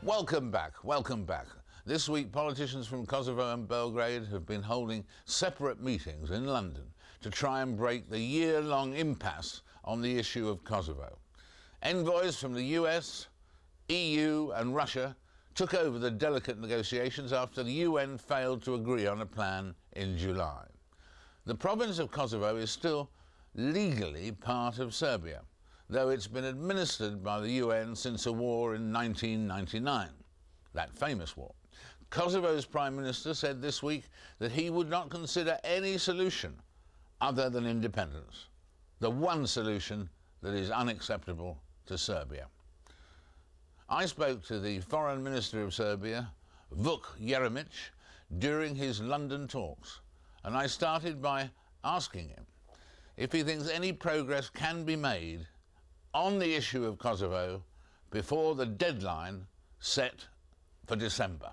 Welcome back, welcome back. This week, politicians from Kosovo and Belgrade have been holding separate meetings in London to try and break the year-long impasse on the issue of Kosovo. Envoys from the US, EU and Russia took over the delicate negotiations after the UN failed to agree on a plan in July. The province of Kosovo is still legally part of Serbia, though it's been administered by the UN since a war in 1999, that famous war. Kosovo's Prime Minister said this week that he would not consider any solution other than independence, the one solution that is unacceptable to Serbia. I spoke to the Foreign Minister of Serbia, Vuk Jeremic, during his London talks, and I started by asking him if he thinks any progress can be made on the issue of Kosovo before the deadline set for December.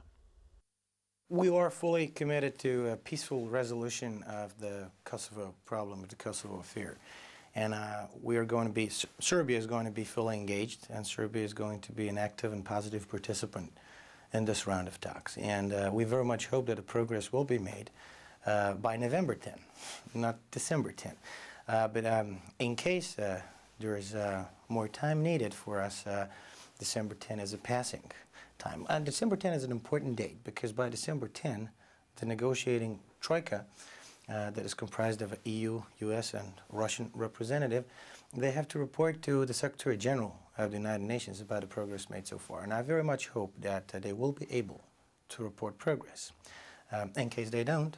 We are fully committed to a peaceful resolution of the Kosovo problem, of the Kosovo affair. And Serbia is going to be fully engaged, and Serbia is going to be an active and positive participant in this round of talks. And we very much hope that a progress will be made by November 10, not December 10. But in case there is more time needed for us, December 10 is a passing time. And December 10 is an important date because by December 10, the negotiating troika that is comprised of an EU, US, and Russian representative, they have to report to the Secretary General of the United Nations about the progress made so far. And I very much hope that they will be able to report progress. In case they don't,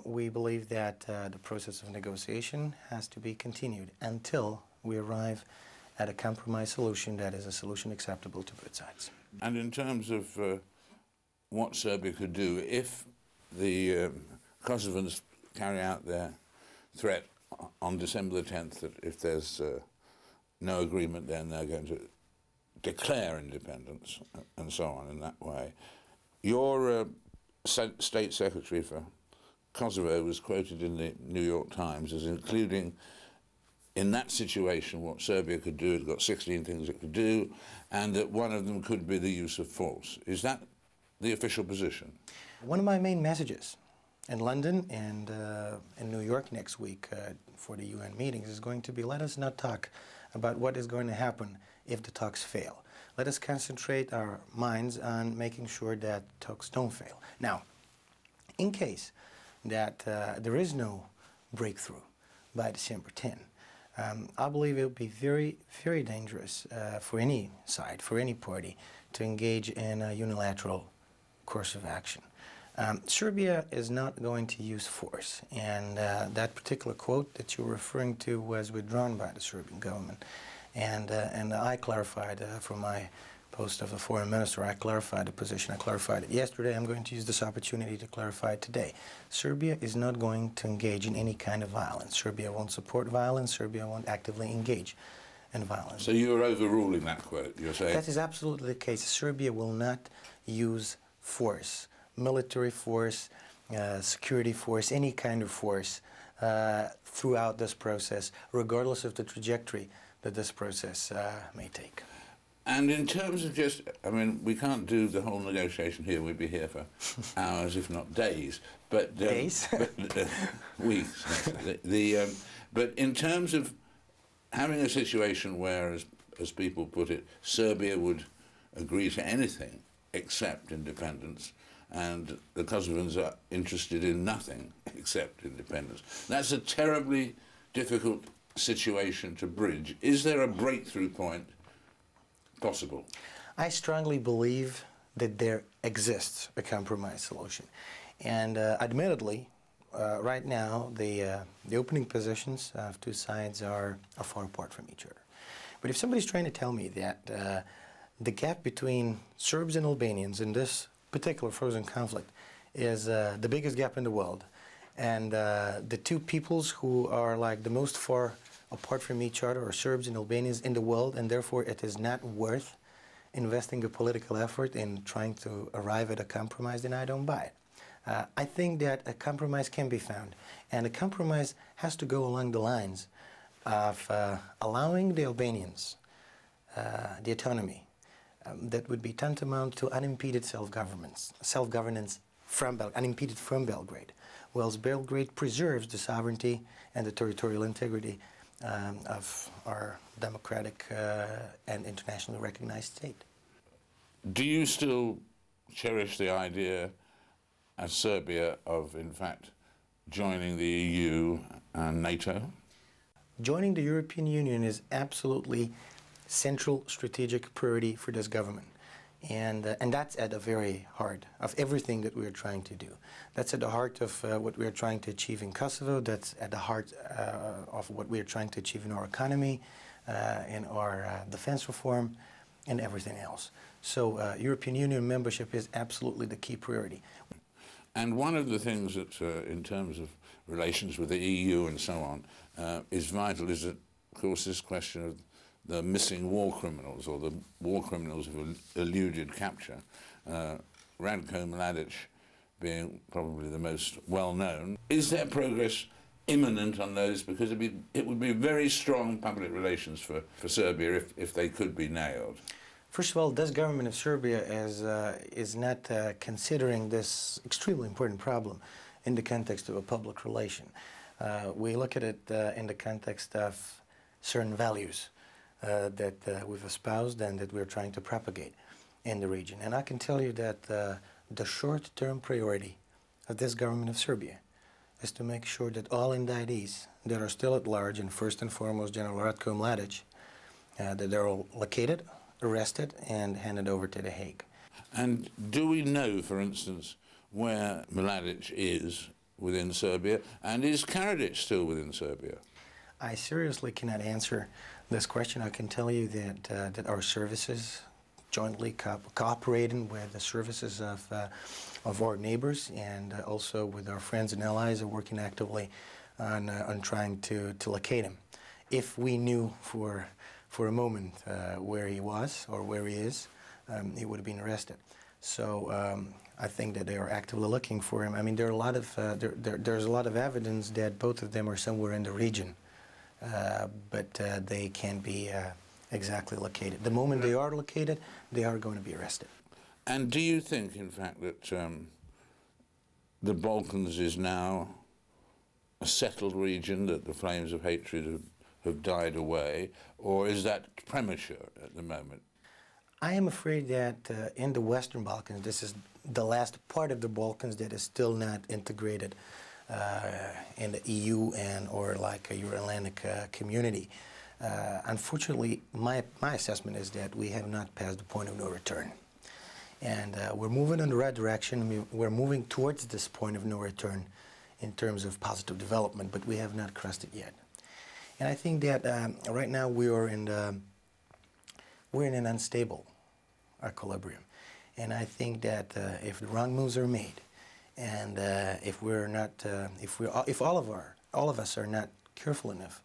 we believe that the process of negotiation has to be continued until we arrive at a compromise solution that is a solution acceptable to both sides. And in terms of what Serbia could do, if the Kosovans carry out their threat on December the 10th, that if there's no agreement, then they're going to declare independence and so on in that way. Your State Secretary for Kosovo was quoted in the New York Times as including in that situation what Serbia could do. It's got 16 things it could do, and that one of them could be the use of force. Is that the official position? One of my main messages in London and in New York next week for the UN meetings is going to be, let us not talk about what is going to happen if the talks fail. Let us concentrate our minds on making sure that talks don't fail. Now, in case that there is no breakthrough by December 10, I believe it would be very, very dangerous for any side, for any party, to engage in a unilateral course of action. Serbia is not going to use force, and that particular quote that you're referring to was withdrawn by the Serbian government. And I clarified from my post of a foreign minister, I clarified the position. I clarified it yesterday. I'm going to use this opportunity to clarify it today. Serbia is not going to engage in any kind of violence. Serbia won't support violence. Serbia won't actively engage in violence. So you're overruling that quote, you're saying? That is absolutely the case. Serbia will not use force, military force, security force, any kind of force throughout this process, regardless of the trajectory that this process may take. And in terms of just, I mean, we can't do the whole negotiation here. We'd be here for hours, if not days. But days? Weeks. But in terms of having a situation where, as people put it, Serbia would agree to anything except independence, and the Kosovans are interested in nothing except independence. That's a terribly difficult situation to bridge. Is there a breakthrough point possible? I strongly believe that there exists a compromise solution. And admittedly, right now, the opening positions of two sides are far apart from each other. But if somebody's trying to tell me that the gap between Serbs and Albanians in this particular frozen conflict is the biggest gap in the world, and the two peoples who are like the most far apart from each other are Serbs and Albanians in the world, and therefore it is not worth investing a political effort in trying to arrive at a compromise, then I don't buy it. I think that a compromise can be found, and a compromise has to go along the lines of allowing the Albanians the autonomy that would be tantamount to unimpeded self-governance unimpeded from Belgrade, whilst Belgrade preserves the sovereignty and the territorial integrity of our democratic and internationally recognized state. Do you still cherish the idea as Serbia of, in fact, joining the EU and NATO? Joining the European Union is absolutely central strategic priority for this government. And that's at the very heart of everything that we are trying to do. That's at the heart of what we are trying to achieve in Kosovo. That's at the heart of what we are trying to achieve in our economy, in our defense reform, and everything else. So European Union membership is absolutely the key priority. And one of the things that, in terms of relations with the EU and so on, is vital is, of course, this question of the missing war criminals, or the war criminals who eluded capture, Radko Mladic being probably the most well-known. Is there progress imminent on those? Because it would be very strong public relations for Serbia if they could be nailed. First of all, this government of Serbia is not considering this extremely important problem in the context of a public relation. We look at it in the context of certain values that we've espoused and that we're trying to propagate in the region. And I can tell you that the short-term priority of this government of Serbia is to make sure that all indictees that are still at large, and first and foremost General Ratko Mladic, that they're all located, arrested, and handed over to The Hague. And do we know, for instance, where Mladic is within Serbia, and is Karadzic still within Serbia? I seriously cannot answer this question. I can tell you that that our services, jointly cooperating with the services of our neighbors and also with our friends and allies, are working actively on trying to locate him. If we knew for a moment where he was or where he is, he would have been arrested. So I think that they are actively looking for him. I mean, there are a lot of there's a lot of evidence that both of them are somewhere in the region, but they can't be exactly located. The moment they are located, they are going to be arrested. And do you think, in fact, that the Balkans is now a settled region, that the flames of hatred have died away, or is that premature at the moment? I am afraid that in the Western Balkans, this is the last part of the Balkans that is still not integrated in the EU and or like a Euro-Atlantic community. Unfortunately, my assessment is that we have not passed the point of no return. And we're moving in the right direction. We're moving towards this point of no return in terms of positive development, but we have not crossed it yet. And I think that right now we're in an unstable equilibrium. And I think that if the wrong moves are made, and if all of us are not careful enough,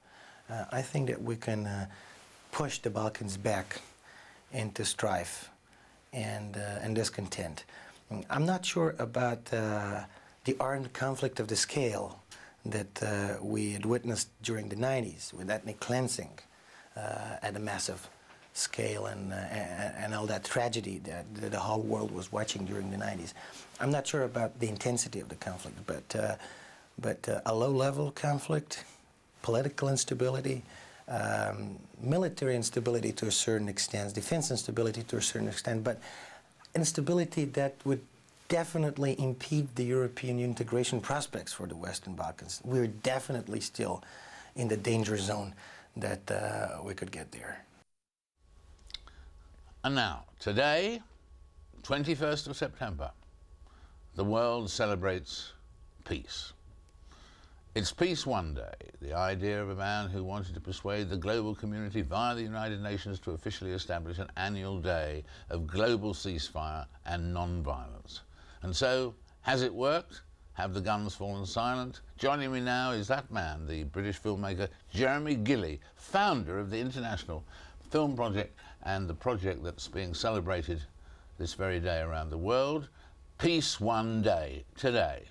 I think that we can push the Balkans back into strife and discontent. I'm not sure about the armed conflict of the scale that we had witnessed during the 90s with ethnic cleansing at a massive scale and all that tragedy that the whole world was watching during the 90s. I'm not sure about the intensity of the conflict, but a low-level conflict, political instability, military instability to a certain extent, defense instability to a certain extent, but instability that would definitely impede the European integration prospects for the Western Balkans. We're definitely still in the danger zone that we could get there. And now, today, 21st of September, the world celebrates peace. It's Peace One Day, the idea of a man who wanted to persuade the global community via the United Nations to officially establish an annual day of global ceasefire and non-violence. And so, has it worked? Have the guns fallen silent? Joining me now is that man, the British filmmaker Jeremy Gilley, founder of the International Film Project and the project that's being celebrated this very day around the world, Peace One Day, today.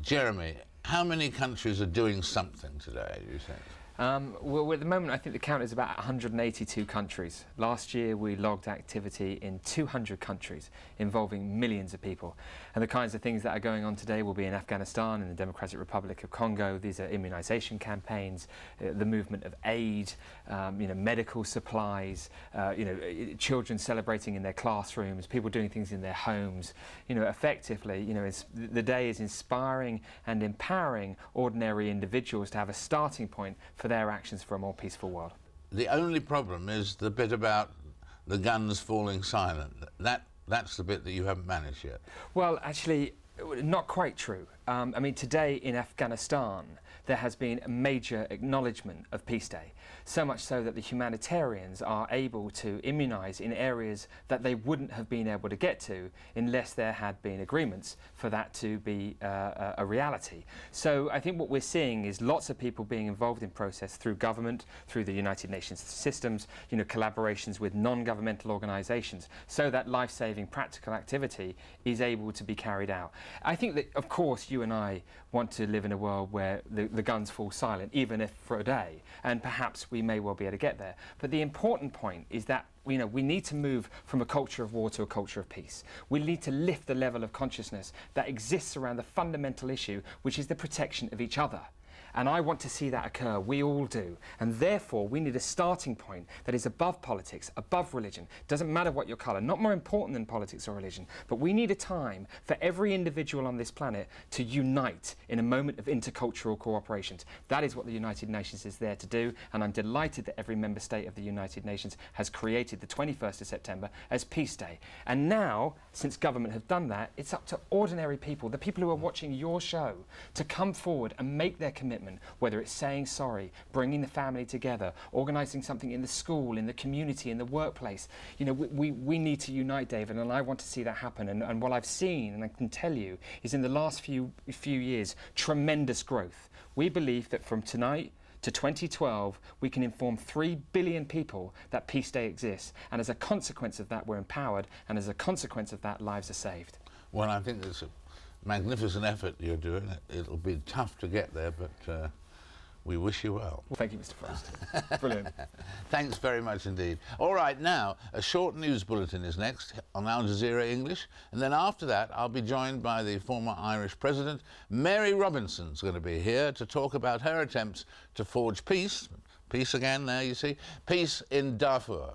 Jeremy, how many countries are doing something today, do you think? Well, at the moment, I think the count is about 182 countries. Last year, we logged activity in 200 countries, involving millions of people. And the kinds of things that are going on today will be in Afghanistan, in the Democratic Republic of Congo. These are immunization campaigns, the movement of aid, medical supplies, children celebrating in their classrooms, people doing things in their homes. Effectively, the day is inspiring and empowering ordinary individuals to have a starting point for their actions for a more peaceful world. The only problem is the bit about the guns falling silent. That's the bit that you haven't managed yet. Well, actually, not quite true. Today in Afghanistan, there has been a major acknowledgement of Peace Day, so much so that the humanitarians are able to immunise in areas that they wouldn't have been able to get to unless there had been agreements for that to be a reality. So I think what we're seeing is lots of people being involved in process through government, through the United Nations systems, collaborations with non-governmental organisations, so that life-saving practical activity is able to be carried out. I think that, of course, you and I want to live in a world where the guns fall silent, even if for a day, and perhaps we may well be able to get there. But the important point is that we need to move from a culture of war to a culture of peace. We need to lift the level of consciousness that exists around the fundamental issue, which is the protection of each other. And I want to see that occur. We all do. And therefore, we need a starting point that is above politics, above religion. Doesn't matter what your colour, not more important than politics or religion. But we need a time for every individual on this planet to unite in a moment of intercultural cooperation. That is what the United Nations is there to do. And I'm delighted that every member state of the United Nations has created the 21st of September as Peace Day. And now, since government have done that, it's up to ordinary people, the people who are watching your show, to come forward and make their commitment. Whether it's saying sorry, bringing the family together, organising something in the school, in the community, in the workplace. We need to unite, David, and I want to see that happen. And what I've seen, and I can tell you, is in the last few years, tremendous growth. We believe that from tonight to 2012, we can inform 3 billion people that Peace Day exists. And as a consequence of that, we're empowered. And as a consequence of that, lives are saved. Well, I think it's a magnificent effort you're doing. It'll be tough to get there, but we wish you well. Thank you, Mr. Frost. Brilliant. Thanks very much indeed. All right, now, a short news bulletin is next on Al Jazeera English, and then after that, I'll be joined by the former Irish President. Mary Robinson's going to be here to talk about her attempts to forge peace. Peace again there, you see. Peace in Darfur.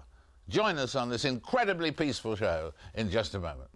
Join us on this incredibly peaceful show in just a moment.